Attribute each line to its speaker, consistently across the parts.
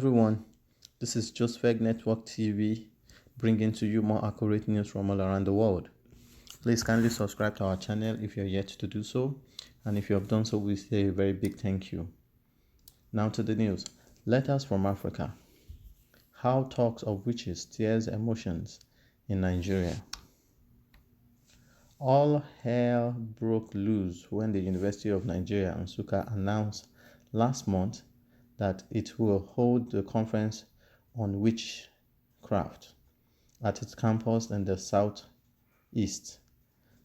Speaker 1: everyone, this is Joseph Network TV bringing to you more accurate news from all around the world. Please kindly subscribe to our channel if you're yet to do so, and if you have done so, we say a very big thank you. Now to the news. Letters from Africa. How talks of witches stirs emotions in Nigeria. All hell broke loose when the University of Nigeria, Nsukka, announced last month that it will hold the conference on witchcraft at its campus in the southeast.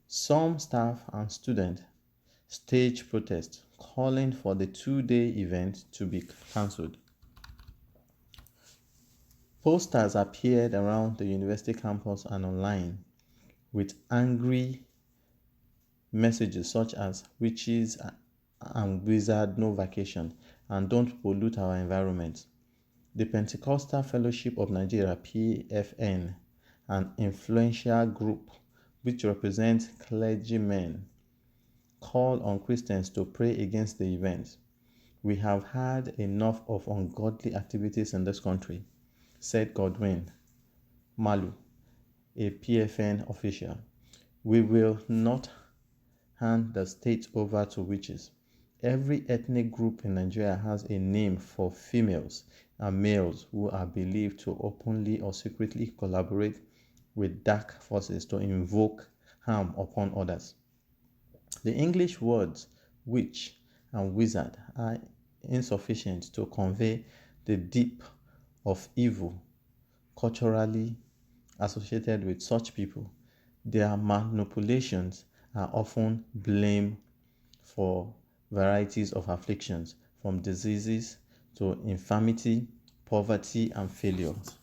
Speaker 1: Some staff and students staged protests calling for the two-day event to be cancelled. Posters appeared around the university campus and online with angry messages such as "witches and wizards no vacation" and "don't pollute our environment." The Pentecostal Fellowship of Nigeria (PFN), an influential group which represents clergymen, called on Christians to pray against the event. "We have had enough of ungodly activities in this country," said Godwin Malu, a PFN official. "We will not hand the state over to witches. Every ethnic group in Nigeria has a name for females and males who are believed to openly or secretly collaborate with dark forces to invoke harm upon others. The English words witch and wizard are insufficient to convey the depth of evil culturally associated with such people. Their manipulations are often blamed for varieties of afflictions, from diseases to infirmity, poverty, and failures.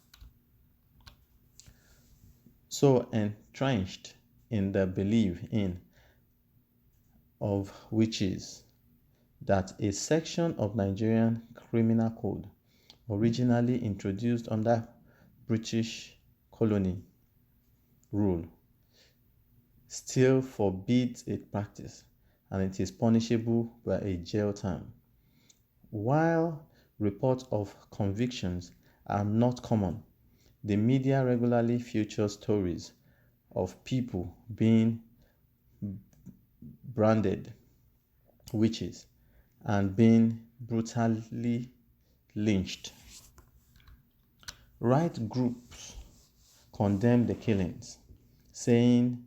Speaker 1: So entrenched in the belief of witches that a section of Nigerian criminal code, originally introduced under British colony rule, still forbids its practice, and it is punishable by a jail term. While reports of convictions are not common, the media regularly features stories of people being branded witches and being brutally lynched. Right groups condemn the killings, saying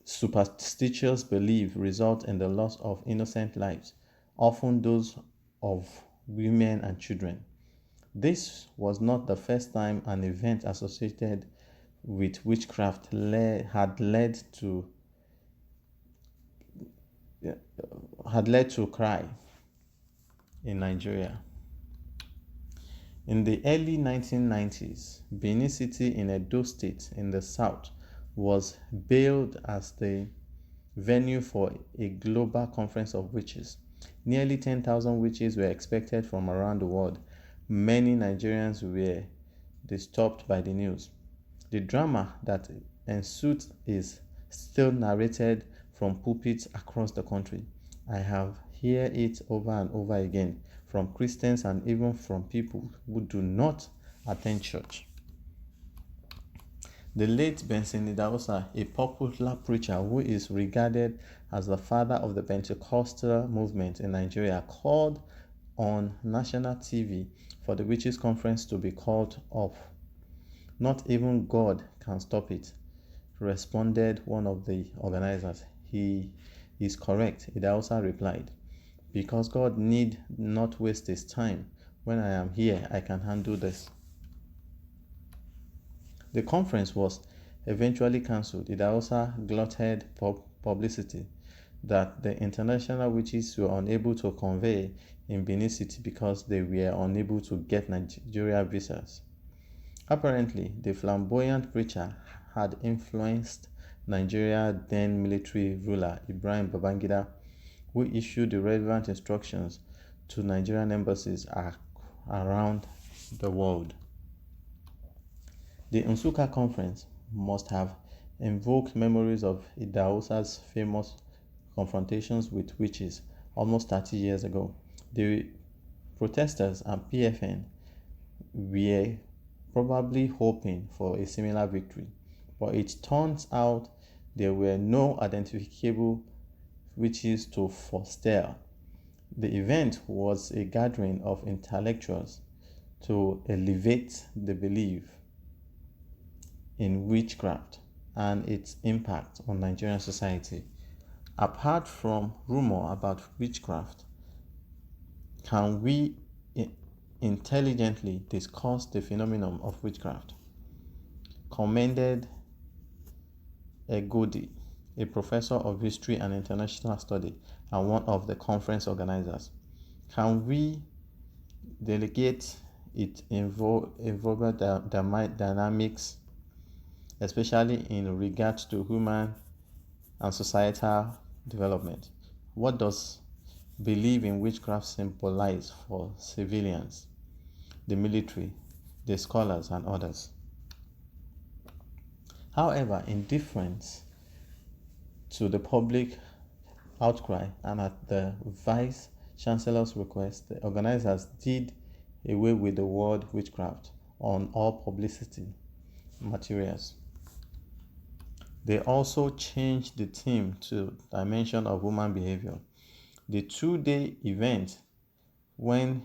Speaker 1: superstitious belief results in the loss of innocent lives, often those of women and children. This was not the first time an event associated with witchcraft had led to cry in Nigeria. In the early 1990s, Benin City in Edo State in the south was billed as the venue for a global conference of witches. Nearly 10,000 witches were expected from around the world. Many Nigerians were disturbed by the news. The drama that ensued is still narrated from pulpits across the country. I have heard it over and over again from Christians and even from people who do not attend church. The late Benson Idahosa, a popular preacher who is regarded as the father of the Pentecostal movement in Nigeria, called on national TV for the witches conference to be called off. "Not even God can stop it," responded one of the organizers. "He is correct," Idahosa replied, "because God need not waste his time. When I am here, I can handle this." The conference was eventually cancelled. Idahosa glutted publicity that the international witches were unable to convey in Benin City because they were unable to get Nigeria visas. Apparently, the flamboyant preacher had influenced Nigeria's then military ruler Ibrahim Babangida, who issued the relevant instructions to Nigerian embassies around the world. The Nsukka conference must have invoked memories of Idahosa's famous confrontations with witches almost 30 years ago. The protesters and PFN were probably hoping for a similar victory, but it turns out there were no identifiable witches to forestall. The event was a gathering of intellectuals to elevate the belief in witchcraft and its impact on Nigerian society. Apart from rumor about witchcraft, can we intelligently discuss the phenomenon of witchcraft? Commended Egodi, a professor of history and international study and one of the conference organizers. Can we delegate its involved dynamics, especially in regards to human and societal development? What does belief in witchcraft symbolize for civilians, the military, the scholars, and others? However, in difference to the public outcry and at the Vice Chancellor's request, the organizers did away with the word witchcraft on all publicity materials. They also changed the theme to dimension of human behavior. The 2-day event went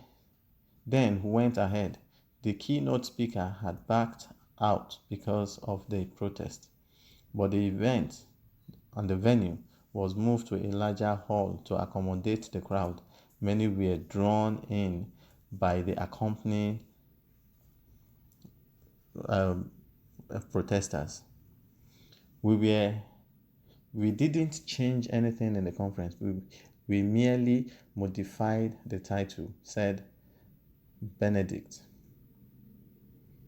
Speaker 1: ahead. The keynote speaker had backed out because of the protest, but the event and the venue was moved to a larger hall to accommodate the crowd. Many were drawn in by the accompanying protesters. We didn't change anything in the conference. We merely modified the title, said Benedict,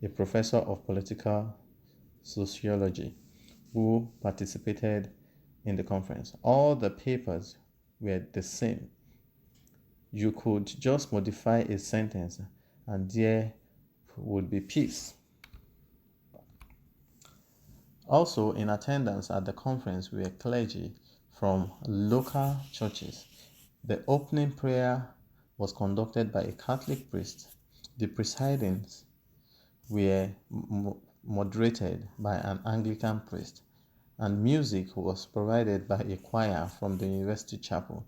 Speaker 1: a professor of political sociology who participated in the conference. All the papers were the same. You could just modify a sentence and there would be peace. Also in attendance at the conference were clergy from local churches. The opening prayer was conducted by a Catholic priest. The presidings were moderated by an Anglican priest, and music was provided by a choir from the University Chapel.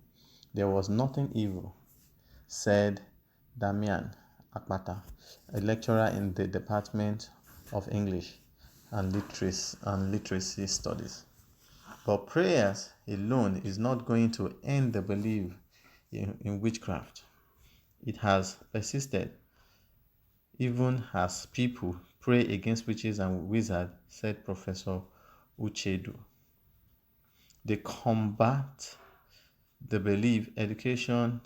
Speaker 1: There was nothing evil, said Damian Akpata, a lecturer in the Department of English and Literacy Studies. But prayers alone is not going to end the belief in witchcraft. It has persisted even as people pray against witches and wizards, said Professor Uchedu. They combat the belief education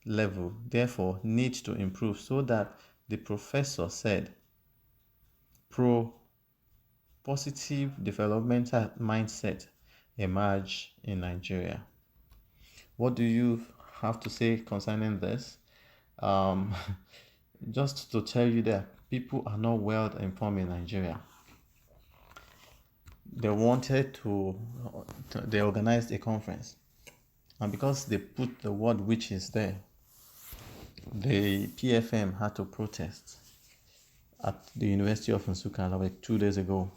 Speaker 1: level, therefore, needs to improve so that the professor said positive developmental mindset emerge in Nigeria. What do you have to say concerning this? Just to tell you that people are not well informed in Nigeria. They organized a conference, and because they put the word witches there, the PFM had to protest at the University of Nsukka like 2 days ago.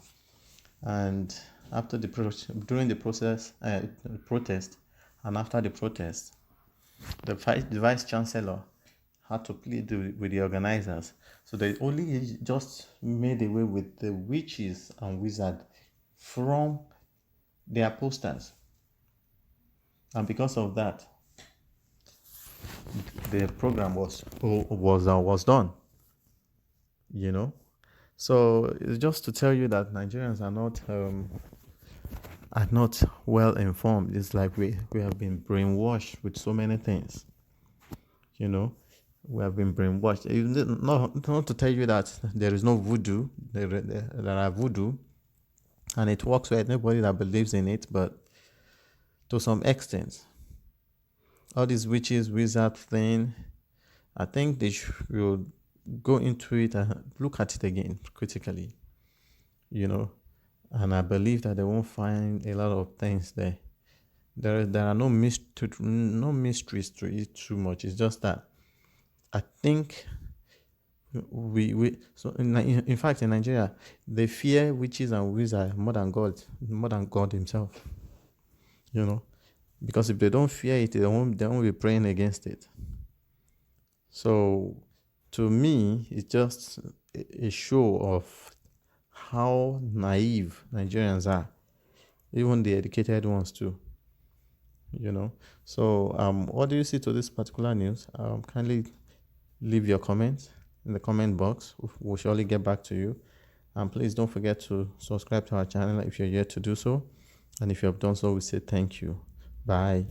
Speaker 1: And after during the protest and after the protest, the vice chancellor had to plead with the organizers. So they only just made away with the witches and wizards from their posters. And because of that, the program was done. You know, so it's just to tell you that Nigerians are not well informed. It's like we have been brainwashed with so many things. You know, we have been brainwashed. Not to tell you that there is no voodoo. There are voodoo, and it works with anybody that believes in it. But to some extent, all these witches, wizard thing, I think they should go into it and look at it again critically, you know, and I believe that they won't find a lot of things there. There are no mysteries to it too much. It's just that I think we so in fact in Nigeria they fear witches and wizards more than God himself, you know, because if they don't fear it, they won't be praying against it. So to me it's just a show of how naive Nigerians are, even the educated ones too, you know. So what do you see to this particular news? Kindly leave your comments in the comment box. We'll surely get back to you. And please don't forget to subscribe to our channel if you're yet to do so. And if you have done so, we say thank you. Bye.